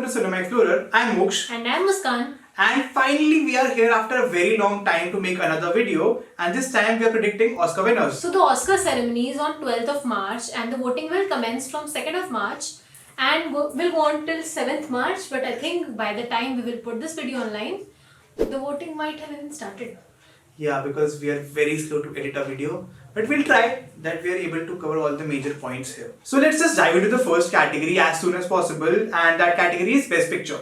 welcome to Cinema Explorer. I'm Moksh. And I'm Muskan. And finally we are here after a very long time to make another video, and this time we are predicting Oscar winners. So the Oscar ceremony is on 12th of March and the voting will commence from 2nd of March and will go on till 7th March, but I think by the time we will put this video online, the voting might have even started. Yeah, because we are very slow to edit a video, but we'll try that we are able to cover all the major points here. So let's just dive into the first category as soon as possible, and that category is Best Picture.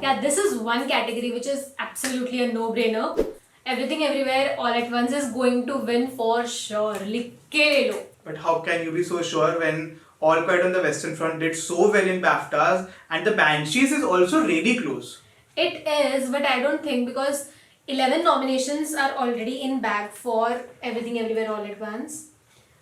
Yeah, this is one category which is absolutely a no-brainer. Everything Everywhere All at Once is going to win for sure. Likke lo. But how can you be so sure when All Quiet on the Western Front did so well in BAFTAs and the Banshees is also really close? It is, but I don't think, because 11 nominations are already in bag for Everything Everywhere All at Once.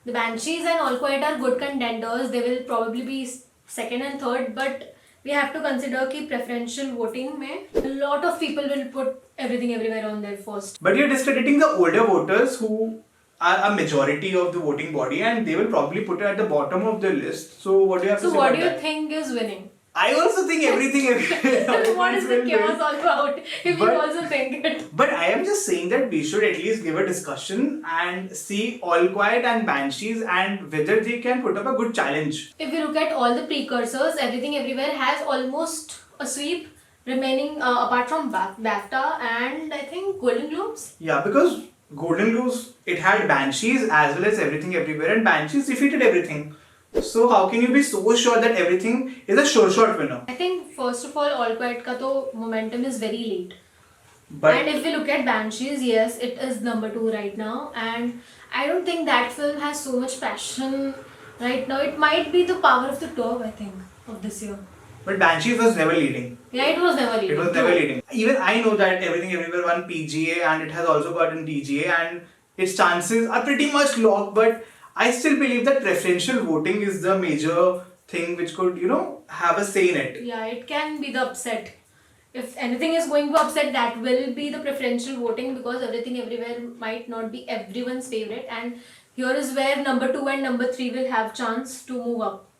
The Banshees and All Quiet are good contenders. They will probably be second and third, but we have to consider कि preferential voting में a lot of people will put Everything Everywhere on their first. But you're discrediting the older voters who are a majority of the voting body, and they will probably put it at the bottom of the list. So what do you have to So say what about do you that? think is winning? I also think Everything Everywhere. What is the chaos all about if you also think it? But I am just saying that we should at least give a discussion and see All Quiet and Banshees and whether they can put up a good challenge. If we look at all the precursors, Everything Everywhere has almost a sweep remaining apart from BAFTA and I think Golden Globes. Yeah, because Golden Globes, it had Banshees as well as Everything Everywhere, and Banshees defeated everything. So how can you be so sure that Everything is a sure shot winner? I think first of all, All Quiet ka to momentum is very late. But And if we look at Banshees, yes, it is number 2 right now, and I don't think that film has so much passion right now. It might be the power of the dog, I think, of this year. But Banshees was never leading. Yeah, it was never leading. It was never leading. Even I know that Everything Everywhere won PGA and it has also gotten DGA, and its chances are pretty much locked, but I still believe that preferential voting is the major thing which could, have a say in it. Yeah, it can be the upset. If anything is going to upset, that will be the preferential voting, because Everything Everywhere might not be everyone's favorite, and here is where number 2 and number 3 will have chance to move up.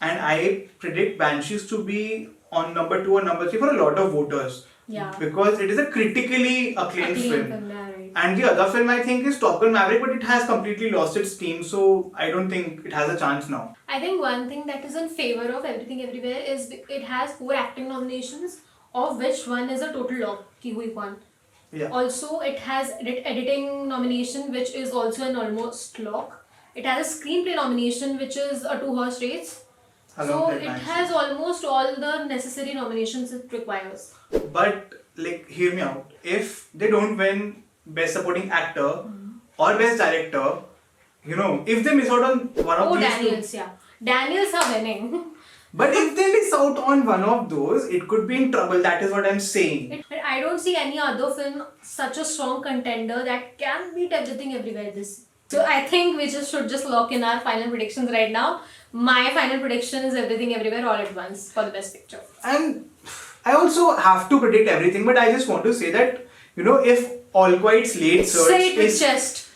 And I predict Banshees to be on number 2 or number 3 for a lot of voters. Yeah. Because it is a critically acclaimed film. Yeah, right. And the other film I think is Top Gun Maverick, but it has completely lost its steam, so I don't think it has a chance now. I think one thing that is in favor of Everything Everywhere is it has 4 acting nominations, of which one is a total lock, ki hui won. Yeah. Also, it has editing nomination, which is also an almost lock. It has a screenplay nomination, which is a 2-horse race. So Alongside it Banshees. has almost all the necessary nominations it requires. But hear me out. If they don't win Best Supporting Actor or Best Director, if they miss out on one of Oh, these Daniels, yeah. Daniels are winning. But if they miss out on one of those, it could be in trouble. That is what I'm saying. But I don't see any other film such a strong contender that can beat Everything Everywhere this. So I think we should just lock in our final predictions right now. My final prediction is Everything Everywhere All at Once for the Best Picture. And I also have to predict everything, but I just want to say that, if All Quiet's late search Say it with is... chest.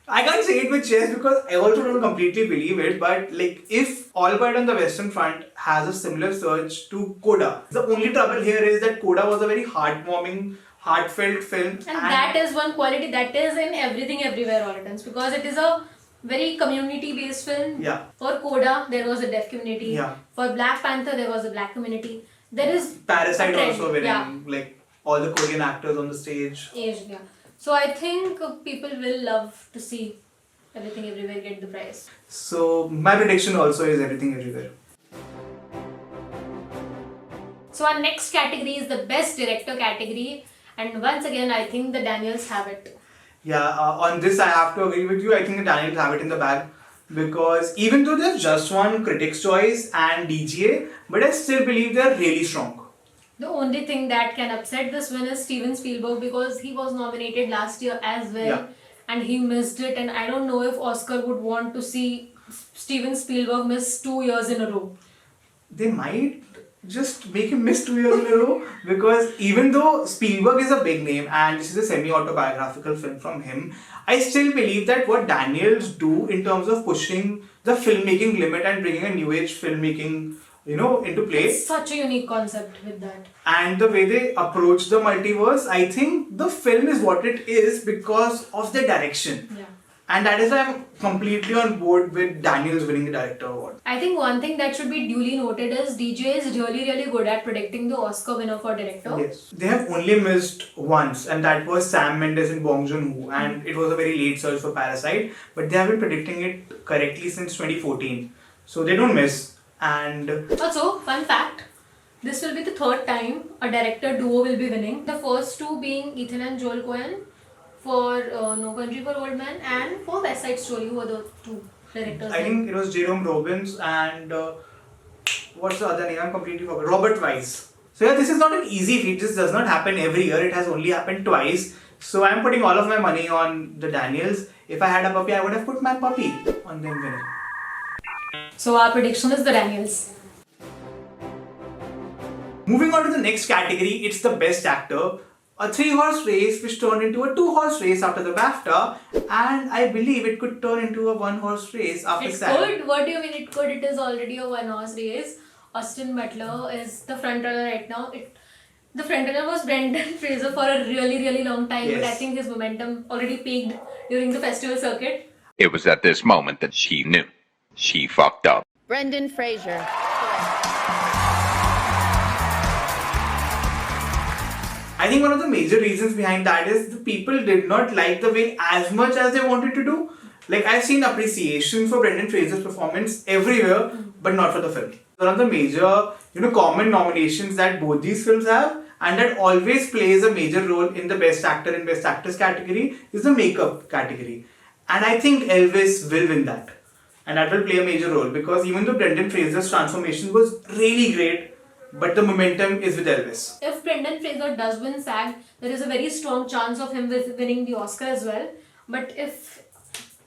I can't say it with chest because I also don't completely believe it, but if All Quiet on the Western Front has a similar search to Coda, the only trouble here is that Coda was a very heartwarming, heartfelt film. And that is one quality that is in Everything Everywhere All at Once, because it is a very community-based film. Yeah. For Coda, there was a deaf community. Yeah. For Black Panther, there was a black community. There is Parasite a trend. also winning, Yeah. all the Korean actors on the stage. Yeah. So I think people will love to see Everything Everywhere get the prize. So my prediction also is Everything Everywhere. So our next category is the Best Director category, and once again I think the Daniels have it. Yeah, on this I have to agree with you. I think the Daniels have it in the bag, because even though they've just won Critics' Choice and DGA, but I still believe they're really strong. The only thing that can upset this win is Steven Spielberg, because he was nominated last year as well. Yeah. And he missed it, and I don't know if Oscar would want to see Steven Spielberg miss 2 years in a row. They might, just make him miss 2 years in a row, because even though Spielberg is a big name and this is a semi-autobiographical film from him, I still believe that what Daniels do in terms of pushing the filmmaking limit and bringing a new age filmmaking, into play, It's such a unique concept with that. and the way they approach the multiverse, I think the film is what it is because of the direction. Yeah. And that is why I'm completely on board with Daniels winning the director award. I think one thing that should be duly noted is DJ is really, really good at predicting the Oscar winner for director. Yes. They have only missed once, and that was Sam Mendes and Bong Joon-ho, and it was a very late search for Parasite, but they have been predicting it correctly since 2014. So they don't miss. And Also, fun fact, this will be the third time a director duo will be winning. The first two being Ethan and Joel Coen for No Country for Old Men and for West Side Story, who were the two directors. I think it was Jerome Robbins and what's the other name? I'm completely forgot. Robert Wise. So yeah, this is not an easy feat. This does not happen every year. It has only happened twice. So I'm putting all of my money on the Daniels. If I had a puppy, I would have put my puppy on them winning. So our prediction is the Daniels. Moving on to the next category, it's the best actor. A 3-horse race which turned into a 2-horse race after the BAFTA, and I believe it could turn into a 1-horse race after It SAG. could. What do you mean it could? It is already a 1-horse race. Austin Butler is the frontrunner right now. The frontrunner was Brendan Fraser for a really, really long time, but I Yes. think his momentum already peaked during the festival circuit. It was at this moment that she knew. She fucked up. Brendan Fraser. I think one of the major reasons behind that is the people did not like the win as much as they wanted to do. Like, I've seen appreciation for Brendan Fraser's performance everywhere, but not for the film. One of the major, common nominations that both these films have, and that always plays a major role in the Best Actor and Best Actress category, is the makeup category. And I think Elvis will win that. And that will play a major role, because even though Brendan Fraser's transformation was really great, but the momentum is with Elvis. If Brendan Fraser does win SAG, there is a very strong chance of him winning the Oscar as well. But if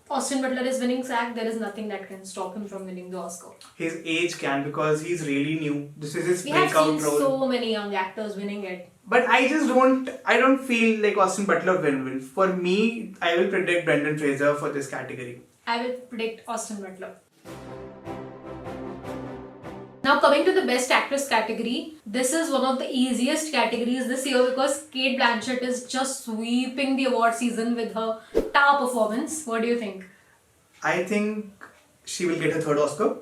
Austin Butler is winning SAG, there is nothing that can stop him from winning the Oscar. His age can, because he's really new. This is his We have breakout seen role. so many young actors winning it. But I don't feel like Austin Butler will. For me, I will predict Brendan Fraser for this category. I will predict Austin Butler. Now coming to the Best Actress category, this is one of the easiest categories this year because Kate Blanchett is just sweeping the award season with her star performance. What do you think? I think she will get her third Oscar.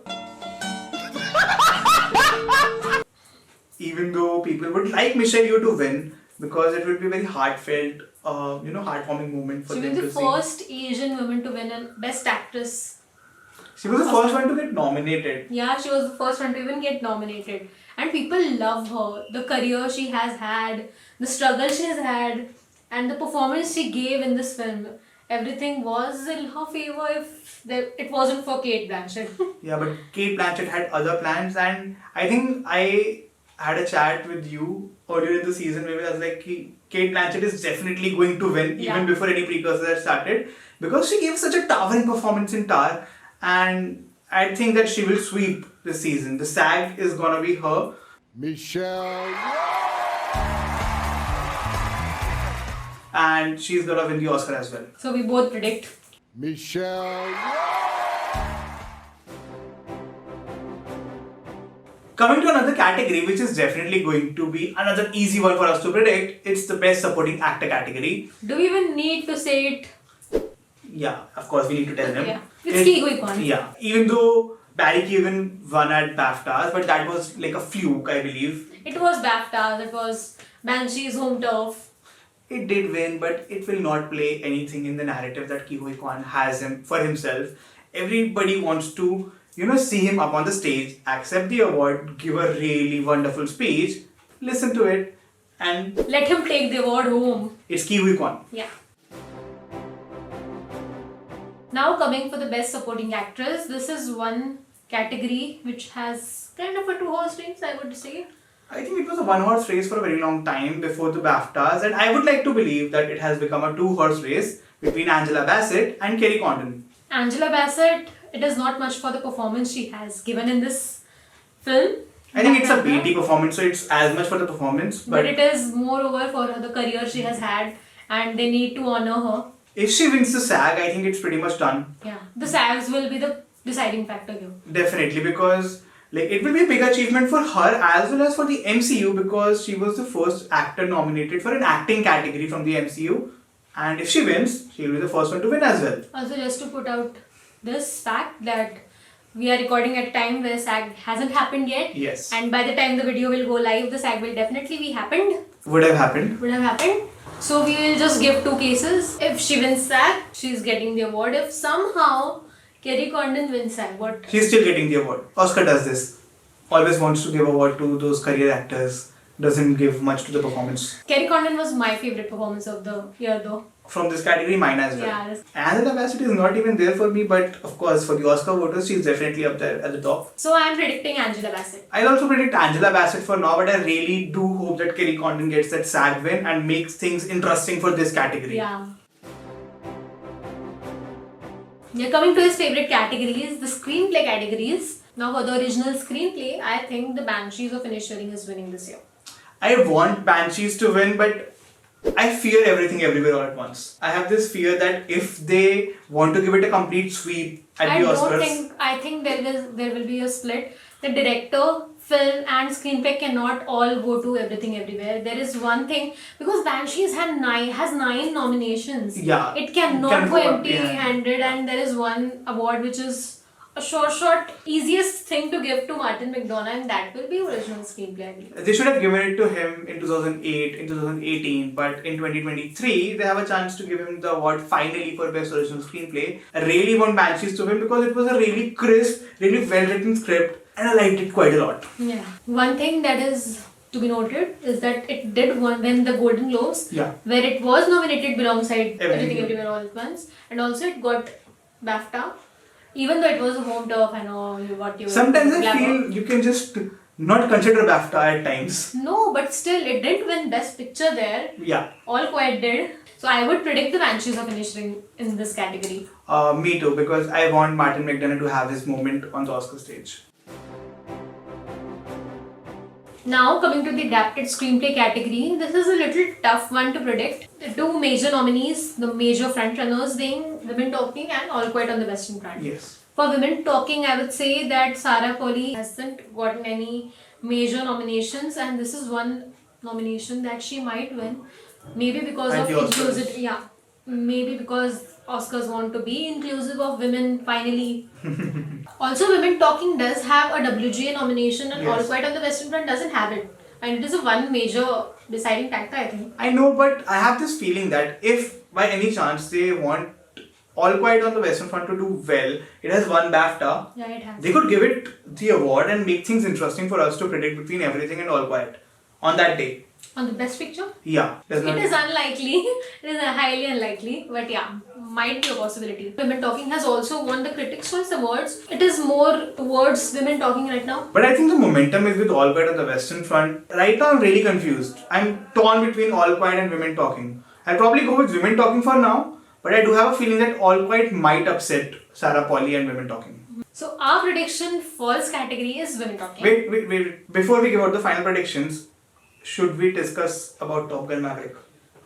Even though people would like Michelle Yeoh to win, because it would be a very heartfelt, heartwarming moment for She them was to the see. first Asian woman to win a Best Actress. She was the first one to get nominated. Yeah, she was the first one to even get nominated. And people love her. The career she has had, the struggle she has had, and the performance she gave in this film. Everything was in her favor if it wasn't for Kate Blanchett. Yeah, but Kate Blanchett had other plans, and I think I had a chat with you earlier in the season where I was like, Kate Blanchett is definitely going to win even before any precursors had started, because she gave such a towering performance in Tar, and I think that she will sweep this season. The SAG is gonna be her. Michelle. And she's gonna win the Oscar as well. So we both predict. Michelle. Coming to another category, which is definitely going to be another easy one for us to predict, it's the Best Supporting Actor category. Do we even need to say it? Yeah, of course we need to tell them. Yeah. It's Ke Huy Kwan. Yeah, even though Barry Keoghan won at BAFTAs, but that was like a fluke, I believe. It was BAFTAs, it was Banshee's home turf. It did win, but it will not play anything in the narrative that Ke Huy Kwan has for himself. Everybody wants to, see him up on the stage, accept the award, give a really wonderful speech, listen to it, and Let him take the award home. it's Ke Huy Kwan. Yeah. Now coming for the Best Supporting Actress, this is one category which has kind of a two-horse race, I would say. I think it was a one-horse race for a very long time before the BAFTAs, and I would like to believe that it has become a two-horse race between Angela Bassett and Kerry Condon. Angela Bassett, it is not much for the performance she has given in this film. I think it's a Black Panther. Beatty performance, so it's as much for the performance. But it is moreover for the career she has had, and they need to honor her. If she wins the SAG, I think it's pretty much done. Yeah, the SAGs will be the deciding factor here. Definitely, because like it will be a big achievement for her as well as for the MCU, because she was the first actor nominated for an acting category from the MCU, and if she wins, she will be the first one to win as well. Also, just to put out this fact that we are recording at a time where SAG hasn't happened yet. Yes. And by the time the video will go live, the SAG will definitely be happened. Would have happened. Would have happened. So we will just give two cases. If she wins SAG, she's getting the award. If somehow Kerry Condon wins SAG, what? She's still getting the award. Oscar does this. Always wants to give award to those career actors. Doesn't give much to the performance. Kerry Condon was my favorite performance of the year though. From this category, mine as well. Yeah. Angela Bassett is not even there for me, but of course for the Oscar voters, she's definitely up there at the top. So I am predicting Angela Bassett. I'll also predict Angela Bassett for now, but I really do hope that Kerry Condon gets that SAG win and makes things interesting for this category. Yeah. Yeah, coming to his favorite categories, the screenplay categories. Now for the original screenplay, I think the Banshees of Inisherin is winning this year. I want Banshees to win, but I fear Everything Everywhere All at Once. I have this fear that if they want to give it a complete sweep at the Oscars... I think there will be a split. The director, film and screenplay cannot all go to Everything Everywhere. There is one thing, because Banshees has 9 nominations. Yeah. It cannot go empty-handed, and there is one award which is a short, easiest thing to give to Martin McDonagh, and that will be original screenplay, I believe. They should have given it to him in 2008, in 2018, but in 2023, they have a chance to give him the award finally for Best Original Screenplay. I really want Banshees to win because it was a really crisp, really well-written script, and I liked it quite a lot. Yeah. One thing that is to be noted is that it did win the Golden Globes, where it was nominated alongside Everything Everywhere All at Once, and also it got BAFTA. Even though it was a home turf, I know what you... Sometimes I feel you can just not consider BAFTA at times. No, but still, it didn't win Best Picture there. Yeah. All Quiet did. So I would predict the Banshees of Inisherin in this category. Me too, because I want Martin McDonagh to have his moment on the Oscar stage. Now coming to the adapted screenplay category, this is a little tough one to predict. The two major nominees, the major frontrunners being Women Talking and All Quiet on the Western Front. Yes. For Women Talking, I would say that Sarah Polley hasn't gotten any major nominations, and this is one nomination that she might win. Maybe because of inclusive, maybe because Oscars want to be inclusive of women finally. Also, Women Talking does have a WGA nomination, and All Quiet on the Western Front doesn't have it. And it is a one major deciding factor, I think. I know, but I have this feeling that if by any chance they want All Quiet on the Western Front to do well, it has won BAFTA. Yeah, it has. They could give it the award and make things interesting for us to predict between Everything and All Quiet on that day. On the Best Picture? Yeah. It is unlikely. It is highly unlikely. But yeah, might be a possibility. Women Talking has also won the Critics' Choice Awards. It is more towards Women Talking right now. But I think the momentum is with All Quiet on the Western Front. Right now I'm really confused. I'm torn between All Quiet and Women Talking. I'll probably go with Women Talking for now. But I do have a feeling that All Quiet might upset Sarah Polley and Women Talking. So our prediction for this category is Women Talking. Wait. Before we give out the final predictions, should we discuss about Top Gun Maverick?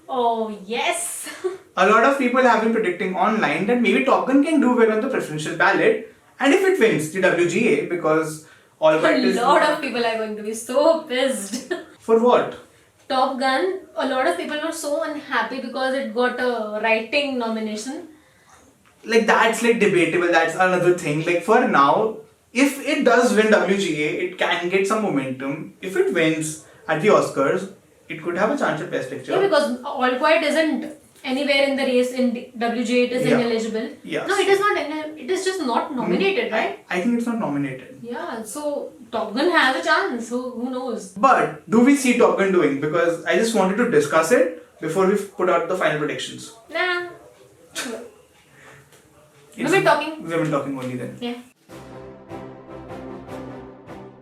Oh, yes! A lot of people have been predicting online that maybe Top Gun can do well on the preferential ballot, and if it wins the WGA, because All Quiet is... A lot of people are going to be so pissed. For what? Top Gun, a lot of people were so unhappy because it got a writing nomination. Like, that's like debatable, that's another thing. Like, for now, if it does win WGA, it can get some momentum. If it wins at the Oscars, it could have a chance at Best Picture. Yeah, because All Quiet isn't anywhere in the race. In WGA, it is ineligible. Yes. No, it is not. It is just not nominated, right? I think it's not nominated. Yeah, so Top Gun has a chance. So who knows? But do we see Top Gun doing? Because I just wanted to discuss it before we put out the final predictions. Nah. Women Talking. Women Talking only then. Yeah.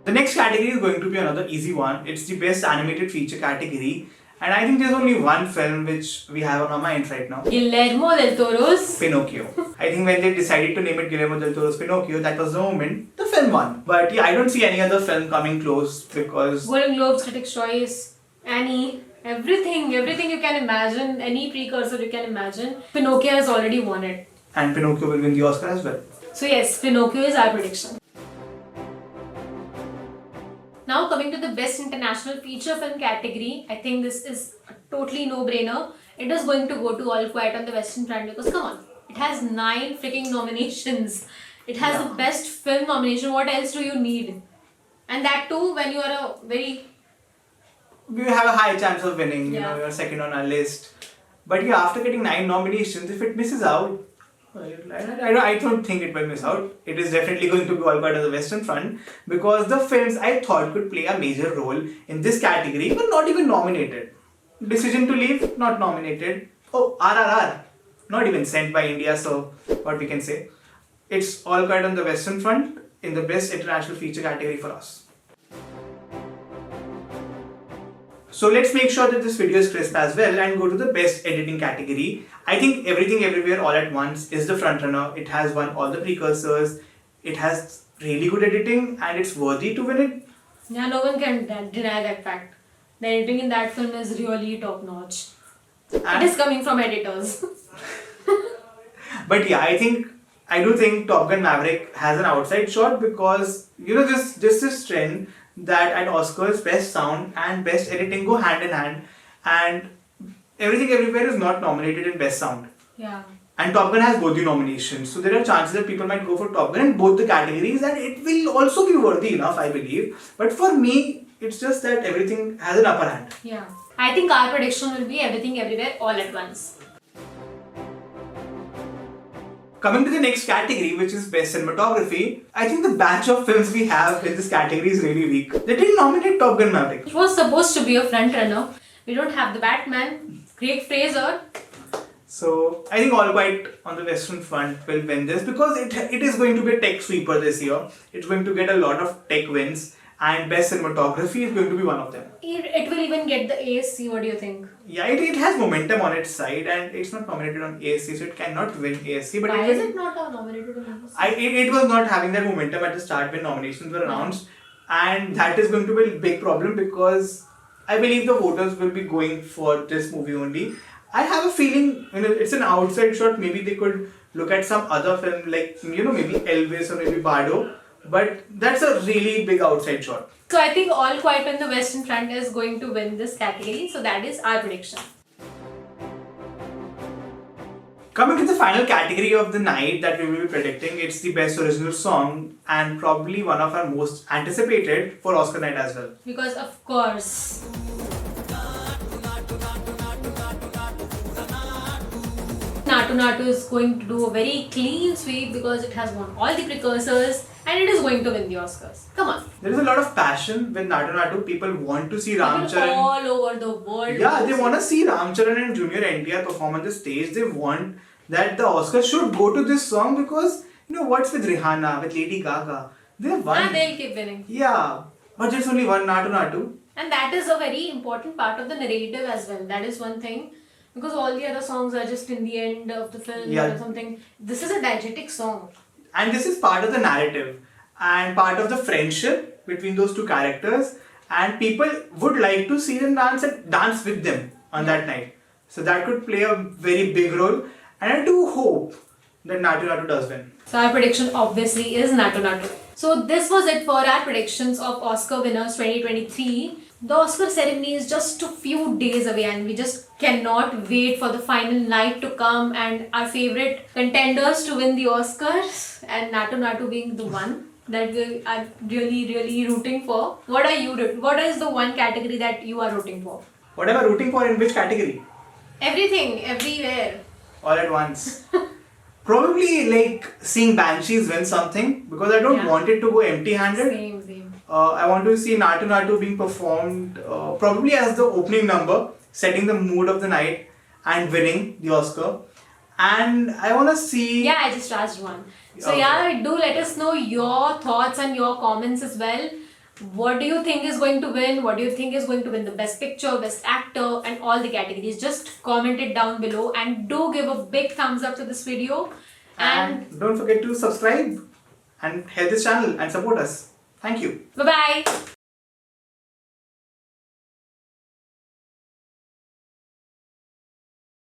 The next category is going to be another easy one. It's the Best Animated Feature category. And I think there's only one film which we have on our minds right now. Guillermo del Toro's Pinocchio. I think when they decided to name it Guillermo del Toro's Pinocchio, that was the moment the film won. But yeah, I don't see any other film coming close because Golden Globes, Critics' Choice, Annie, everything you can imagine, any precursor you can imagine, Pinocchio has already won it. and Pinocchio will win the Oscar as well. So yes, Pinocchio is our prediction. Now coming to the Best International Feature Film category, I think this is a totally no-brainer. It is going to go to All Quiet on the Western Front because come on, it has 9 freaking nominations. It has the Best Film nomination. What else do you need? And that too when you are We have a high chance of winning, you Yeah. know, you're second on our list. But yeah, after getting 9 nominations, if it misses out, I don't think it will miss out. It is definitely going to be All Quiet on the Western Front because the films I thought could play a major role in this category were not even nominated. Decision to Leave, not nominated. Oh, RRR, not even sent by India, so what we can say. It's All Quiet on the Western Front in the Best International Feature category for us. So let's make sure that this video is crisp as well and go to the Best Editing category. I think Everything Everywhere All at Once is the frontrunner. It has won all the precursors. It has really good editing and it's worthy to win it. Yeah, no one can deny that fact. The editing in that film is really top notch. It is coming from editors. But yeah, I do think Top Gun Maverick has an outside shot because you know this trend that at Oscars Best Sound and Best Editing go hand in hand, and Everything Everywhere is not nominated in Best Sound. Yeah. And Top Gun has both the nominations, so there are chances that people might go for Top Gun in both the categories, and it will also be worthy enough, I believe. But for me, it's just that Everything has an upper hand. Yeah. I think our prediction will be Everything Everywhere All at Once. Coming to the next category, which is Best Cinematography, I think the batch of films we have in this category is really weak. They didn't nominate Top Gun Maverick. It was supposed to be a front runner. We don't have the Batman, Craig Fraser. So I think All Quiet on the Western Front will win this because it is going to be a tech sweeper this year. It's going to get a lot of tech wins and Best Cinematography is going to be one of them. It will even get the ASC, what do you think? Yeah, it has momentum on its side and it's not nominated on ASC, so it cannot win ASC. But Why is it not nominated on ASC? It was not having that momentum at the start when nominations were announced, and that is going to be a big problem because I believe the voters will be going for this movie only. I have a feeling, you know, it's an outside shot. Maybe they could look at some other film like, you know, maybe Elvis or maybe Bardo, but that's a really big outside shot. So I think All Quiet on the Western Front is going to win this category. So that is our prediction. Coming to the final category of the night that we will be predicting, it's the Best Original Song and probably one of our most anticipated for Oscar night as well. Because of course, Natu Natu is going to do a very clean sweep because it has won all the precursors and it is going to win the Oscars. Come on. There is a lot of passion with Natu Natu. People want to see People Ramcharan. all over the world. Yeah, they want to see Ramcharan and Junior NTR perform on the stage. They want that the Oscars should go to this song because, you know, what's with Rihanna, with Lady Gaga? They have won. And they'll keep winning. Yeah, but there's only one Natu Natu. And that is a very important part of the narrative as well. That is one thing. Because all the other songs are just in the end of the film or something. This is a diegetic song. And this is part of the narrative and part of the friendship between those two characters. And people would like to see them dance and dance with them on that night. So that could play a very big role. And I do hope that Natu Natu does win. So our prediction obviously is Natu Natu. So this was it for our predictions of Oscar winners 2023. The Oscar ceremony is just a few days away and we just cannot wait for the final night to come and our favorite contenders to win the Oscars and Natu Natu being the one that we are really rooting for. What are you doing? What is the one category that you are rooting for? What am I rooting for in which category? Everything, everywhere. All at once. Probably like seeing Banshees win something because I don't want it to go empty-handed. Same. I want to see Natu Natu being performed probably as the opening number, setting the mood of the night and winning the Oscar. And I want to see... Yeah, I just asked one. So Okay. do let us know your thoughts and your comments as well. What do you think is going to win? What do you think is going to win the Best Picture, Best Actor and all the categories? Just comment it down below and do give a big thumbs up to this video. And don't forget to subscribe and help this channel and support us. Thank you. bye bye.